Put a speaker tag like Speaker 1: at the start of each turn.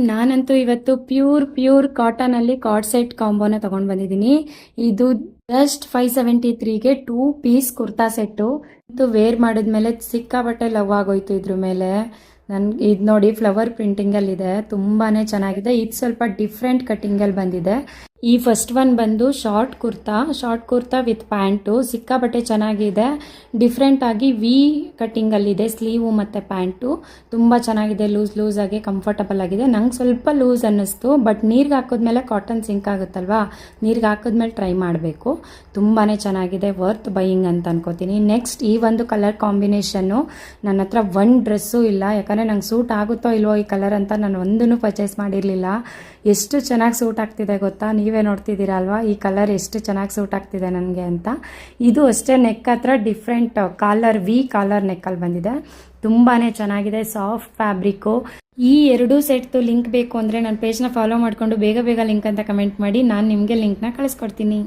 Speaker 1: ನಾನಂತೂ ಇವತ್ತು ಪ್ಯೂರ್ ಕಾಟನಲ್ಲಿ ಕಾರ್ಡ್ ಸೆಟ್ ಕಾಂಬೋನ ತೊಗೊಂಡು ಬಂದಿದ್ದೀನಿ. ಇದು ಜಸ್ಟ್ 573ಗೆ 2 ಪೀಸ್ ಕುರ್ತಾ ಸೆಟ್ಟು. ವೇರ್ ಮಾಡಿದ್ಮೇಲೆ ಸಿಕ್ಕಾಬಟ್ಟೆ ಲವ್ ಆಗೋಯ್ತು ಇದ್ರ ಮೇಲೆ. ಇದು ನೋಡಿ ಫ್ಲವರ್ ಪ್ರಿಂಟಿಂಗಲ್ಲಿದೆ, ತುಂಬಾ ಚೆನ್ನಾಗಿದೆ. ಇದು ಸ್ವಲ್ಪ ಡಿಫ್ರೆಂಟ್ ಕಟ್ಟಿಂಗಲ್ಲಿ ಬಂದಿದೆ. ಈ ಫಸ್ಟ್ ಒನ್ ಬಂದು ಶಾರ್ಟ್ ಕುರ್ತಾ ವಿತ್ ಪ್ಯಾಂಟು, ಸಿಕ್ಕಾಬಟ್ಟೆ ಚೆನ್ನಾಗಿದೆ. ಡಿಫ್ರೆಂಟ್ ಆಗಿ ವಿ ಕಟ್ಟಿಂಗಲ್ಲಿದೆ ಸ್ಲೀವು ಮತ್ತು ಪ್ಯಾಂಟು. ತುಂಬ ಚೆನ್ನಾಗಿದೆ, ಲೂಸ್ ಆಗಿ ಕಂಫರ್ಟಬಲ್ ಆಗಿದೆ. ನಂಗೆ ಸ್ವಲ್ಪ ಲೂಸ್ ಅನ್ನಿಸ್ತು, ಬಟ್ ನೀರಿಗೆ ಹಾಕಿದ್ಮೇಲೆ ಕಾಟನ್ ಸಿಂಕ್ ಆಗುತ್ತಲ್ವಾ, ನೀರಿಗೆ ಹಾಕಿದ್ಮೇಲೆ ಟ್ರೈ ಮಾಡಬೇಕು. ತುಂಬಾ ಚೆನ್ನಾಗಿದೆ, ವರ್ತ್ ಬೈಯಿಂಗ್ ಅಂತ ಅನ್ಕೋತೀನಿ. ನೆಕ್ಸ್ಟ್ ಈ ಒಂದು ಕಲರ್ ಕಾಂಬಿನೇಷನ್ನು ನನ್ನ ಹತ್ರ ಒಂದು ಡ್ರೆಸ್ಸು ಇಲ್ಲ, ಯಾಕಂದರೆ ನಂಗೆ ಸೂಟ್ ಆಗುತ್ತೋ ಇಲ್ವೋ ಈ ಕಲರ್ ಅಂತ ನಾನು ಒಂದೂ ಪರ್ಚೇಸ್ ಮಾಡಿರಲಿಲ್ಲ. ಎಷ್ಟು ಚೆನ್ನಾಗಿ ಸೂಟ್ ಆಗ್ತಿದೆ ಗೊತ್ತಾ, ನೀವೇ ನೋಡ್ತಿದ್ದೀರಾ ಅಲ್ವಾ ಈ ಕಲರ್ ಎಷ್ಟು ಚೆನ್ನಾಗಿ ಸೂಟ್ ಆಗ್ತಿದೆ ನನಗೆ ಅಂತ. ಇದು ಅಷ್ಟೇ ನೆಕ್ ಹತ್ರ ಡಿಫ್ರೆಂಟ್ ಕಾಲರ್, ವಿ ಕಾಲರ್ ನೆಕ್ಕಲ್ಲಿ ಬಂದಿದೆ. ತುಂಬಾ ಚೆನ್ನಾಗಿದೆ, ಸಾಫ್ಟ್ ಫ್ಯಾಬ್ರಿಕ್ಕು. ಈ ಎರಡೂ ಸೆಟ್ದು ಲಿಂಕ್ ಬೇಕು ಅಂದರೆ ನನ್ನ ಪೇಜ್ನ ಫಾಲೋ ಮಾಡಿಕೊಂಡು ಬೇಗ ಲಿಂಕ್ ಅಂತ ಕಮೆಂಟ್ ಮಾಡಿ, ನಾನು ನಿಮಗೆ ಲಿಂಕ್ನ ಕಳಿಸ್ಕೊಡ್ತೀನಿ.